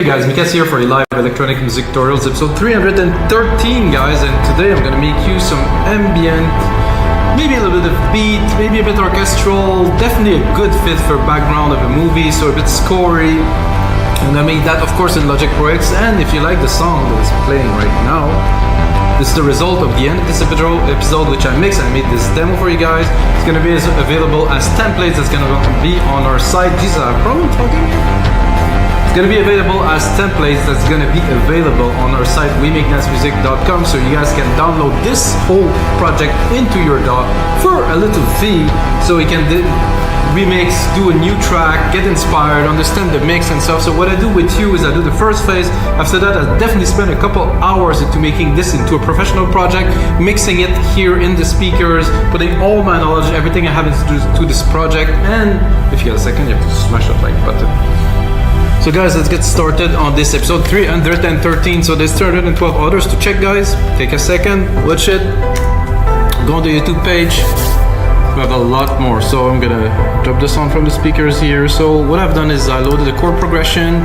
Hey guys, Mikas here for a live electronic music tutorials episode 313 guys, and today I'm gonna make you some ambient, maybe a little bit of beat, maybe a bit orchestral, definitely a good fit for background of a movie, so a bit scory. And I made that of course in Logic Pro X, and if you like the song that is playing right now, this is the result of the end of this episode which I mixed. I made this demo for you guys. It's gonna be available as templates. It's gonna be on our site. Jesus, I have a problem talking. It's going to be available as templates. That's going to be available on our site wemakedancemusic.com, so you guys can download this whole project into your DAW for a little fee, so you can remix, do a new track, get inspired, understand the mix and stuff. So what I do with you is I do the first phase. After that, I definitely spend a couple hours into making this into a professional project, mixing it here in the speakers, putting all my knowledge, everything I have into this project. And if you got a second, you have to smash that like button. So guys, let's get started on this episode 313. So there's 312 others to check, guys. Take a second, watch it, go on the YouTube page. We have a lot more. So I'm gonna drop the sound from the speakers here. So what I've done is I loaded the chord progression.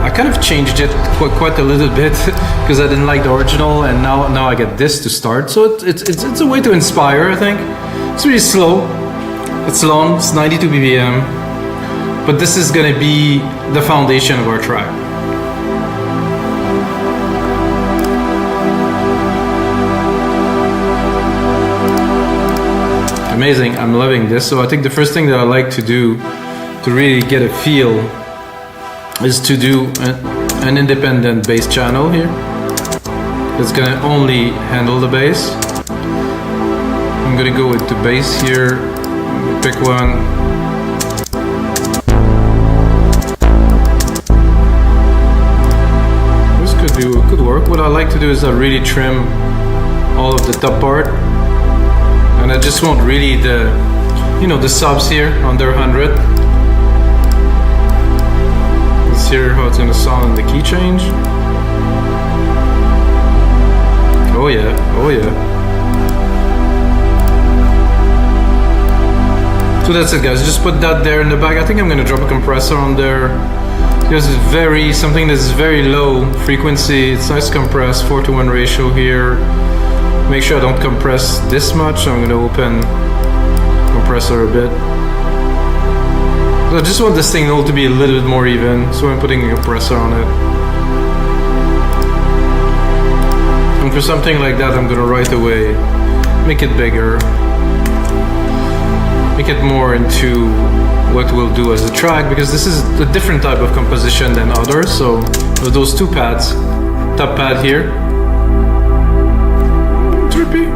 I kind of changed it quite a little bit because I didn't like the original, and now I get this to start. So it's a way to inspire, I think. It's really slow, it's long, it's 92 BPM. But this is going to be the foundation of our track. Amazing, I'm loving this. So I think the first thing that I like to do to really get a feel is to do an independent bass channel here. It's going to only handle the bass. I'm going to go with the bass here, pick one. Could work. What I like to do is I really trim all of the top part, and I just want really the subs here under 100. Let's hear how it's gonna sound in the key change. Oh yeah, oh yeah. So that's it, guys. Just put that there in the back. I think I'm gonna drop a compressor on there. Because it's something that's very low frequency. It's nice to compress, 4:1 ratio here. Make sure I don't compress this much. I'm going to open compressor a bit. So I just want this thing to be a little bit more even, so I'm putting a compressor on it. And for something like that, I'm going to right away make it bigger, make it more into what we'll do as a track, because this is a different type of composition than others. So with those two pads, top pad here, trippy.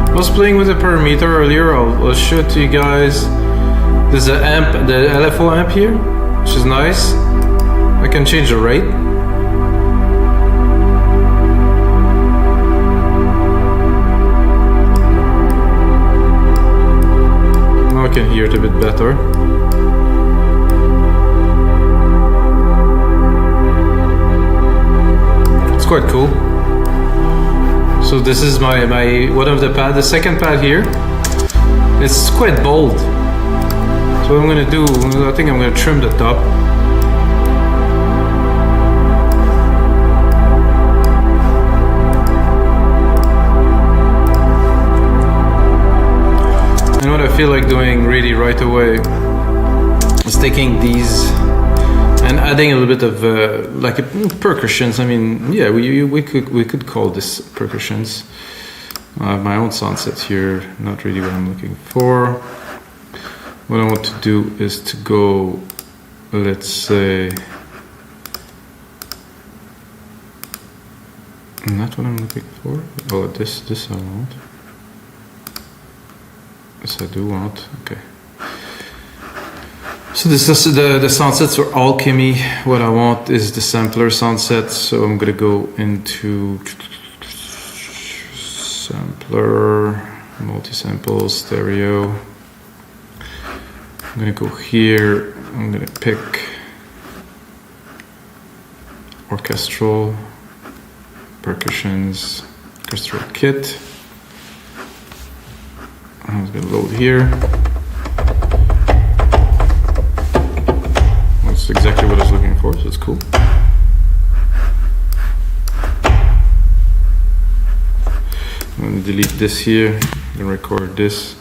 I was playing with a parameter earlier. I'll show it to you guys. There's an amp, the LFO amp here, which is nice. I can change the rate. Now I can hear it a bit better. Quite cool. So this is my one of the pad, the second pad here. It's quite bold. So what I'm gonna do, I think I'm gonna trim the top. And what I feel like doing really right away is taking these and adding a little bit of percussions. I mean, yeah, we could call this percussions. I have my own sound set here, not really what I'm looking for. What I want to do is to go, let's say, not what I'm looking for. Oh, this I want. This I do want. Okay. So this is the sound sets for Alchemy. What I want is the sampler sound set. So I'm gonna go into sampler, multi-sample, stereo. I'm gonna go here. I'm gonna pick orchestral, percussions, orchestral kit. I'm gonna load here. That's exactly what I was looking for, so it's cool. delete this here and record this.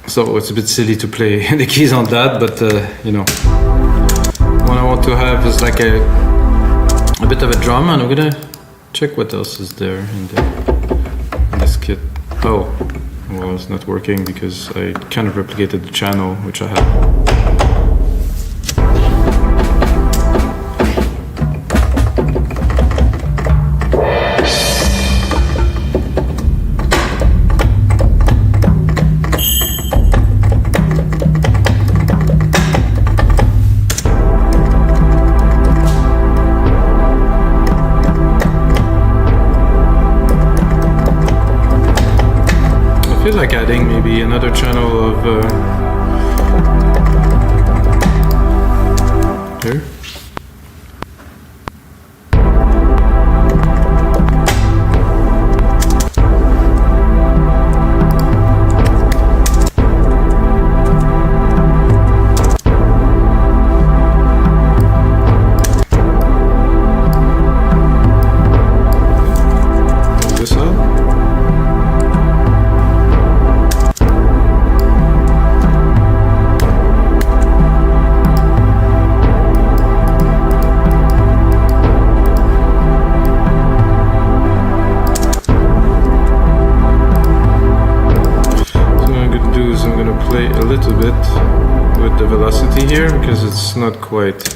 So it's a bit silly to play the keys on that, but you know, what I want to have is like a bit of a drum, and I'm gonna check what else is there in this kit. Oh, well, it's not working because I kind of replicated the channel which I have. I feel like adding maybe another channel of here. This out. Play a little bit with the velocity here because it's not quite.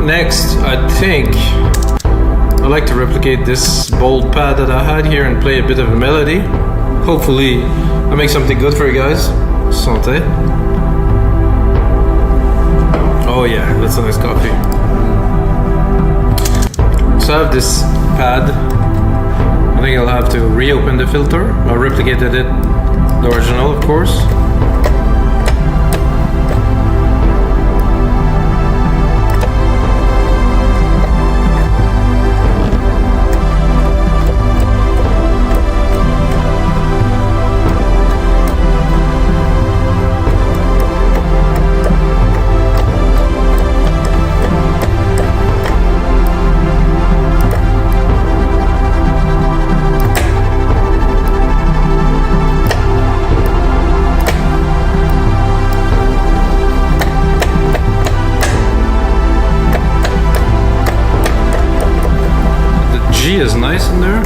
Next, I think I like to replicate this bold pad that I had here and play a bit of a melody. Hopefully I make something good for you guys. Santé. Oh yeah, that's a nice coffee. So I have this pad. I think I'll have to reopen the filter. I replicated it, the original of course. G is nice in there.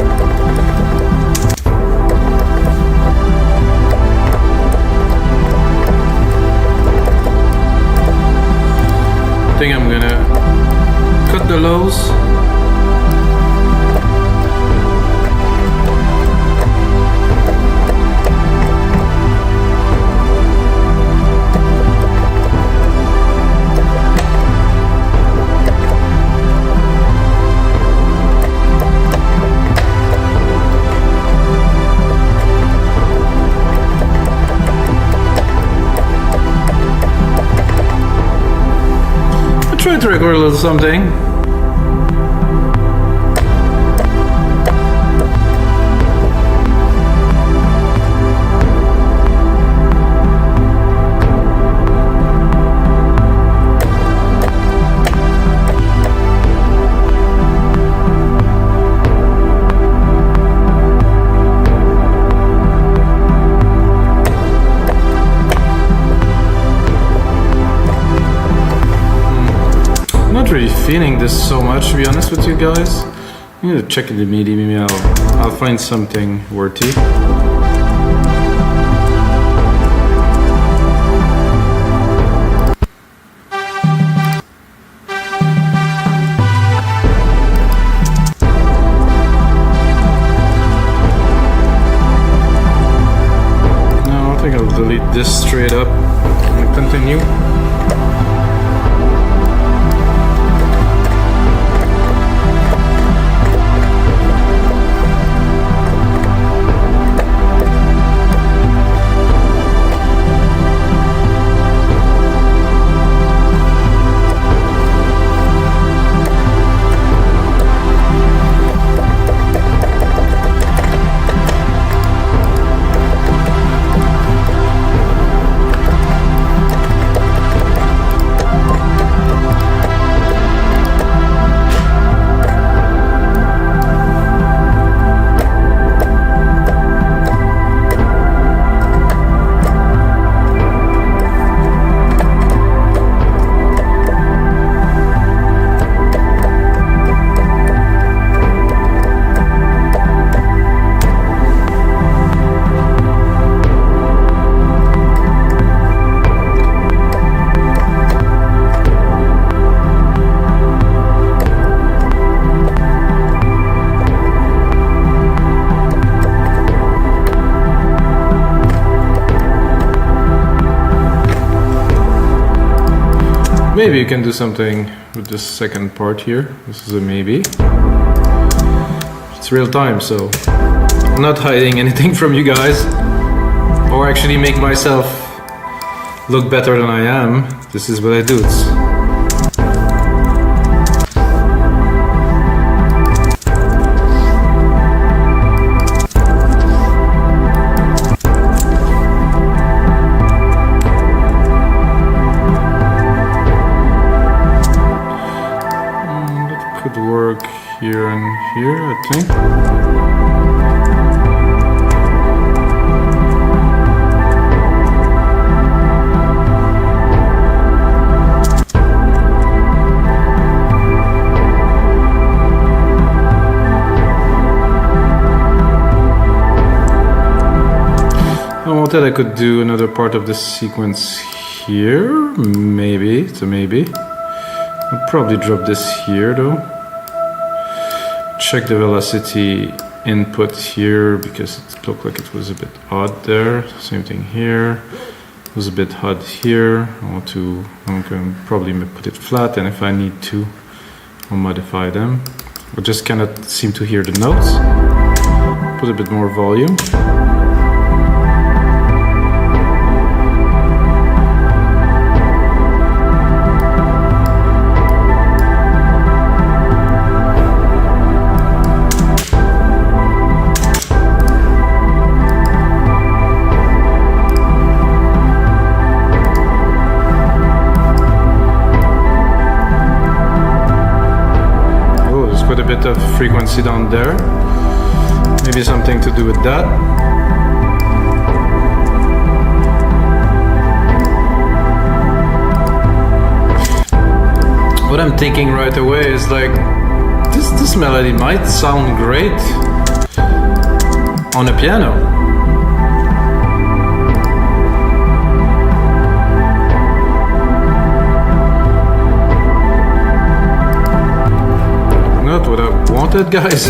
I think I'm gonna cut the lows. Try to record a little something. Not really feeling this so much, to be honest with you guys. I'm gonna check in the MIDI, maybe I'll find something worthy. straight up and continue. Maybe you can do something with this second part here. This is a maybe. It's real time, so I'm not hiding anything from you guys, or actually make myself look better than I am. This is what I do. Work here and here, I think. I wanted I could do another part of this sequence here, maybe, it's a maybe. I'll probably drop this here though. Check the velocity input here because it looked like it was a bit odd there. Same thing here. It was a bit odd here. I'm going to probably put it flat, and if I need to, I'll modify them. I just cannot seem to hear the notes. Put a bit more volume. Quite a bit of frequency down there. Maybe something to do with that. What I'm thinking right away is like, this melody might sound great on a piano. Not what I wanted, guys.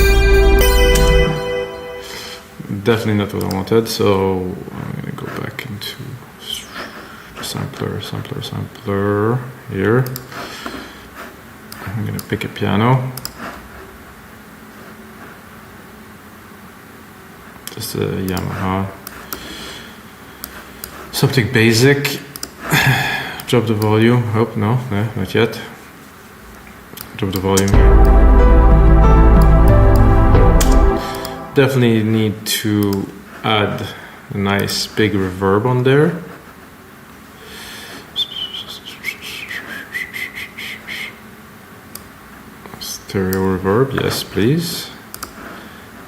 Definitely not what I wanted, so I'm gonna go back into sampler here. I'm gonna pick a piano. Just a Yamaha. Something basic. Drop the volume. Oh, no, not yet. Drop the volume. Definitely need to add a nice big reverb on there. Stereo reverb, yes please.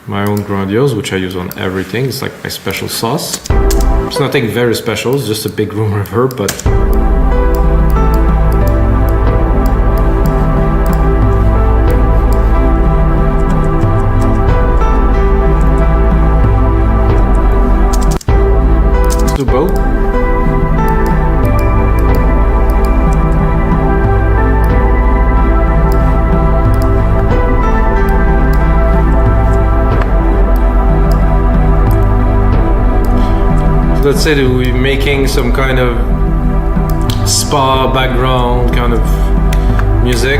My own grandiose, which I use on everything. It's like my special sauce. It's nothing very special, it's just a big room reverb, but do both. let's say that we're making some kind of spa background kind of music.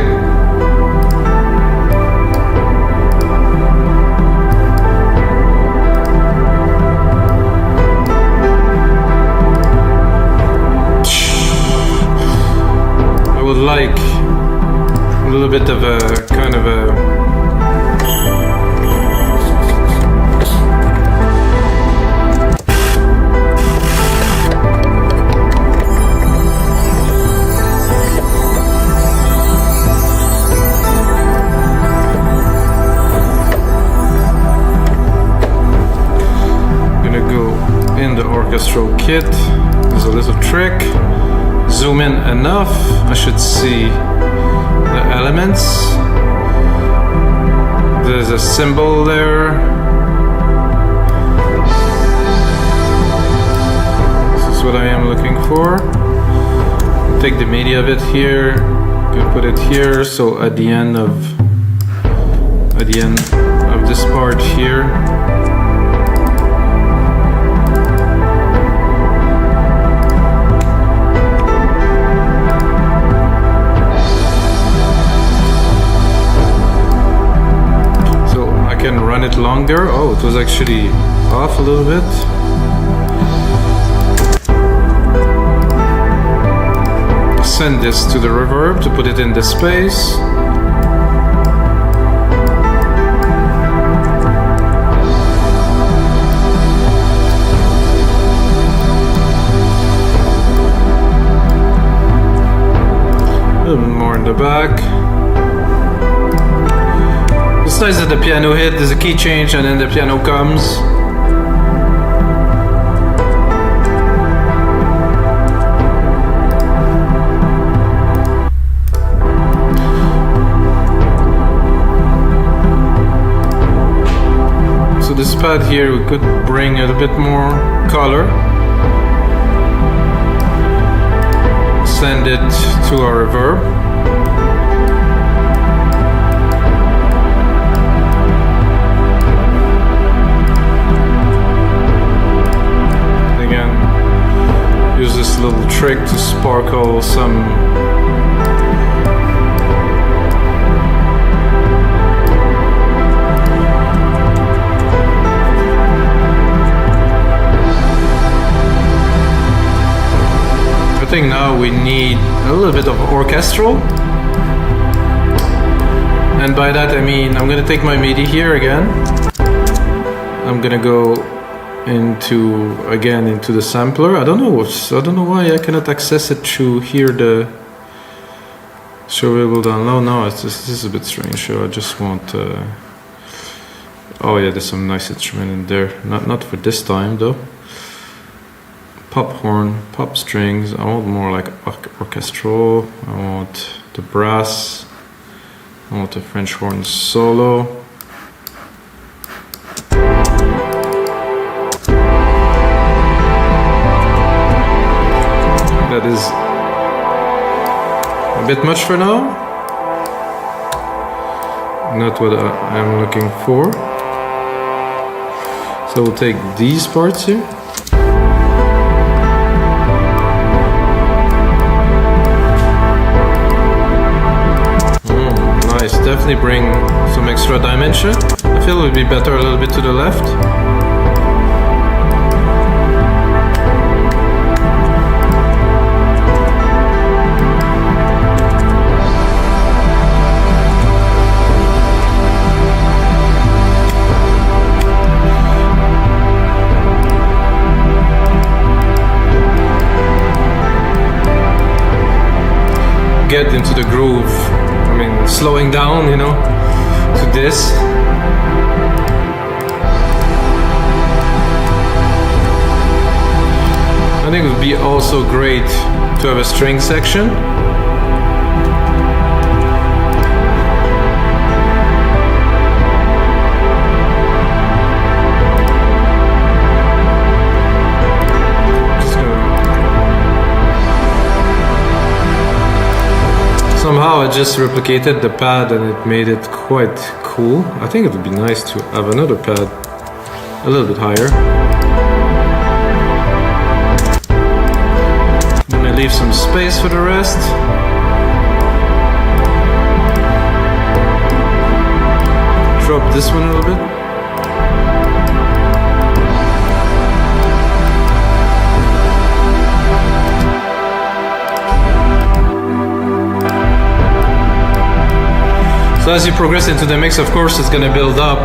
I would like a little bit of a kind of a orchestral kit. There's a little trick. Zoom in enough. I should see the elements. There's a symbol there. This is what I am looking for. Take the media of it here. Could put it here. So at the end of this part here. Can run it longer. Oh, it was actually off a little bit. Send this to the reverb to put it in the space. A little more in the back. It's nice that the piano hit, there's a key change and then the piano comes. So this pad here, we could bring a little bit more color. Send it to our reverb. Use this little trick to sparkle some I think now we need a little bit of orchestral, and by that I mean I'm gonna take my MIDI here again. I'm gonna go into the sampler. I don't know why I cannot access it through here. The show able download. No, this is a bit strange. So I just want. Oh yeah, there's some nice instrument in there. Not for this time though. Pop horn, pop strings. I want more like orchestral. I want the brass. I want the French horn solo. That is a bit much for now. Not what I'm looking for. So we'll take these parts here. Nice, definitely bring some extra dimension. I feel it would be better a little bit to the left. Get into the groove. I mean, slowing down, you know, to this. I think it would be also great to have a string section. Somehow I just replicated the pad and it made it quite cool. I think it would be nice to have another pad a little bit higher. leave some space for the rest. Drop this one a little bit. So as you progress into the mix, of course, it's going to build up,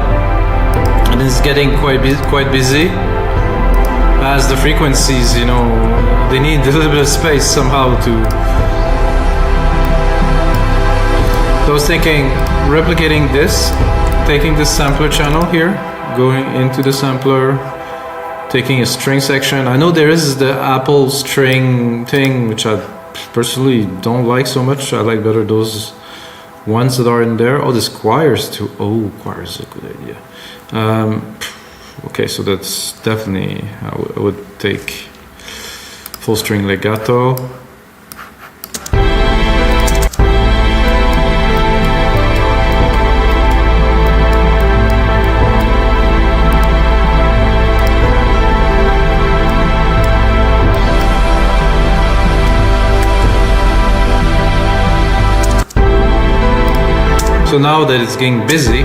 and it's getting quite busy. As the frequencies, you know, they need a little bit of space somehow to. So I was thinking, replicating this, taking this sampler channel here, going into the sampler, taking a string section. I know there is the Apple string thing, which I personally don't like so much. I like better those ones that are in there. Oh, this choirs too. Oh, choirs is a good idea. Okay, so that's definitely, I would take full string legato. So now that it's getting busy,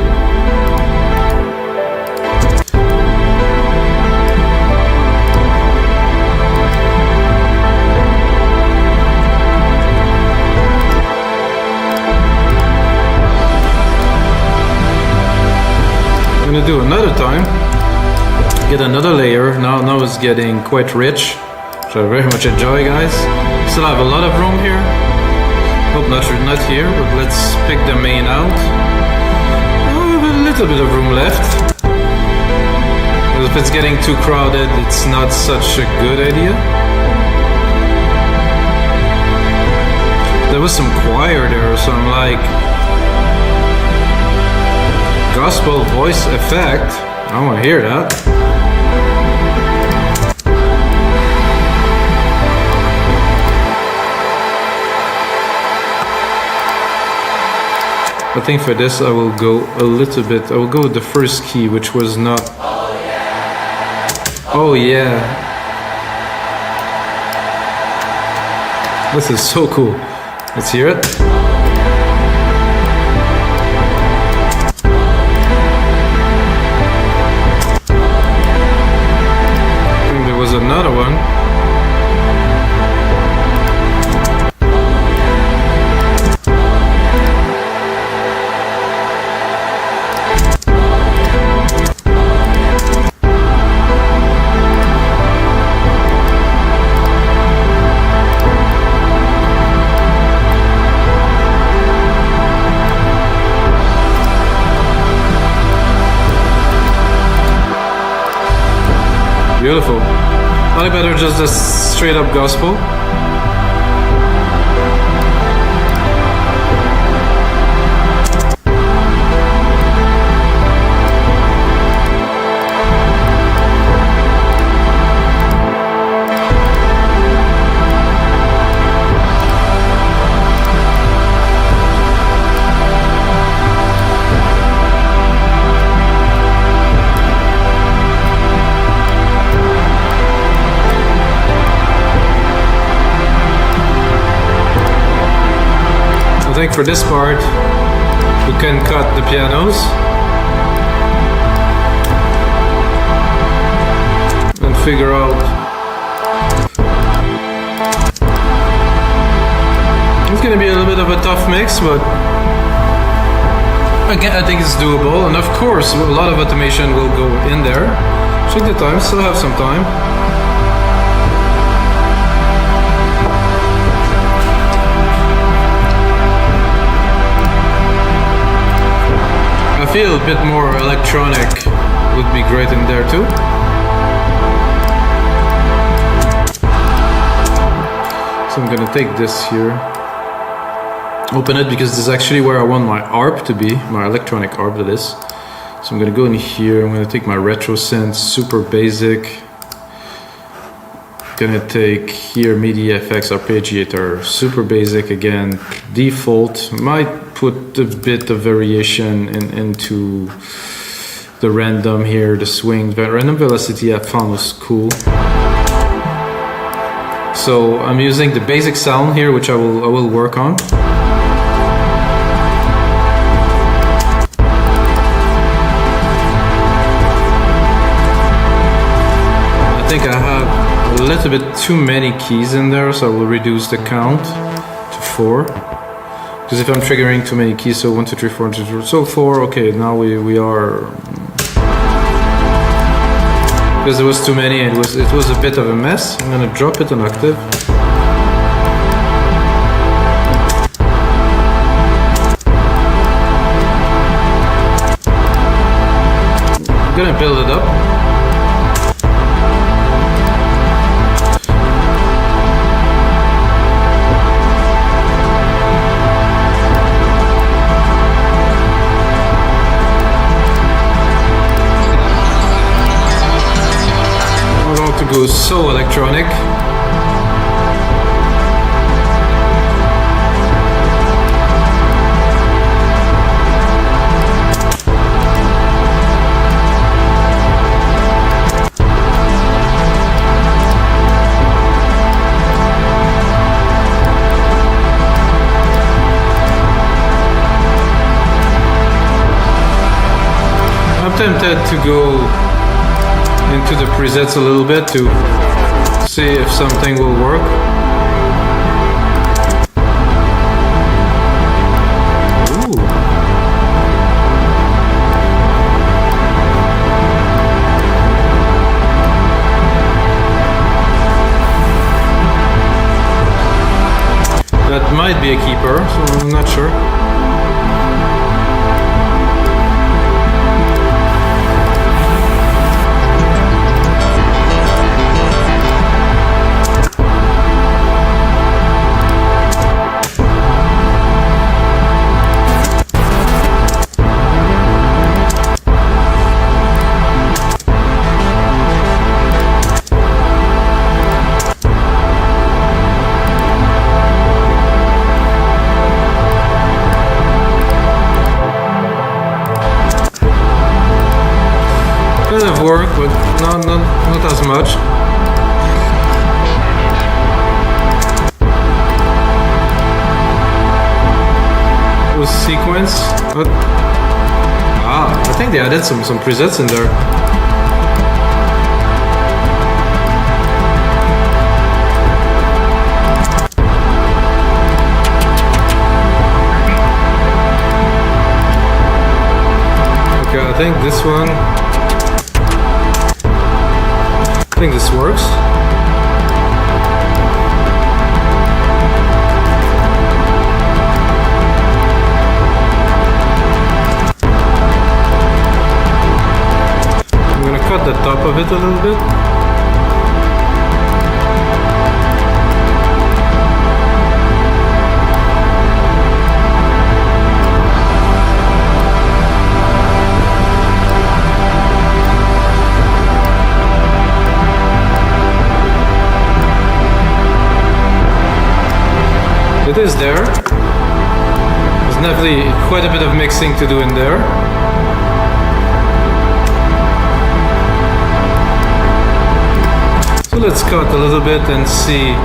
I'm gonna do another time, get another layer. Now it's getting quite rich, which I very much enjoy, guys. Still have a lot of room here. Hope not here, but let's pick the main out. Oh, a little bit of room left. But if it's getting too crowded, it's not such a good idea. There was some choir there, so I'm like, gospel voice effect. I want to hear that. I think for this I will go a little bit, I will go with the first key, which was not... Oh yeah! This is so cool. Let's hear it. I think there was another one. Beautiful. Probably better just a straight up gospel. I think for this part we can cut the pianos and figure out. It's gonna be a little bit of a tough mix, but again I think it's doable, and of course a lot of automation will go in there. Check the time, still have some time. I feel a bit more electronic would be great in there too. So I'm gonna take this here, open it, because this is actually where I want my ARP to be, my electronic ARP that is. So I'm gonna go in here, I'm gonna take my retro synth, super basic. Gonna take here MIDI FX arpeggiator, super basic again, default. Might put a bit of variation into the random here, the swing. The random velocity I found was cool. So I'm using the basic sound here, which I will work on. I think I have a little bit too many keys in there, so I will reduce the count to 4. Because if I'm triggering too many keys, so 1, 2, 3, 4, 1, 2, 3, so 4. Okay, now we are. Because there was too many, it was a bit of a mess. I'm gonna drop it an octave. I'm gonna build it up. Goes so electronic. I'm tempted to go into the presets a little bit to see if something will work. Ooh. That might be a keeper, so I'm not sure. Work, but not as much. It was sequence, but I think they added some presets in there. Okay, I think this one. I think this works. I'm gonna cut the top of it a little bit. It is there. There's definitely quite a bit of mixing to do in there. So let's cut a little bit and see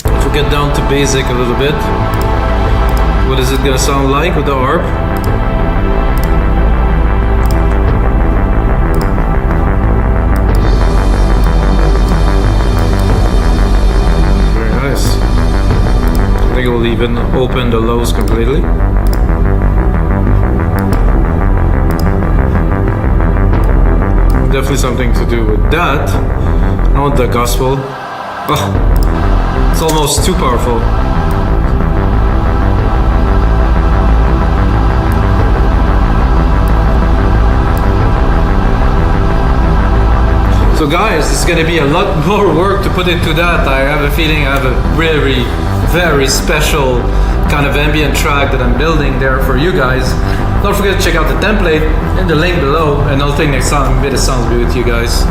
if we get down to basic a little bit. What is it gonna sound like with the ARP? Very nice. I think it will even open the lows completely. Definitely something to do with that. Not the gospel. Oh, it's almost too powerful. So guys, it's gonna be a lot more work to put into that. I have a feeling I have a very special kind of ambient track that I'm building there for you guys. Don't forget to check out the template in the link below, and I'll take next time. Maybe it sounds good with you guys.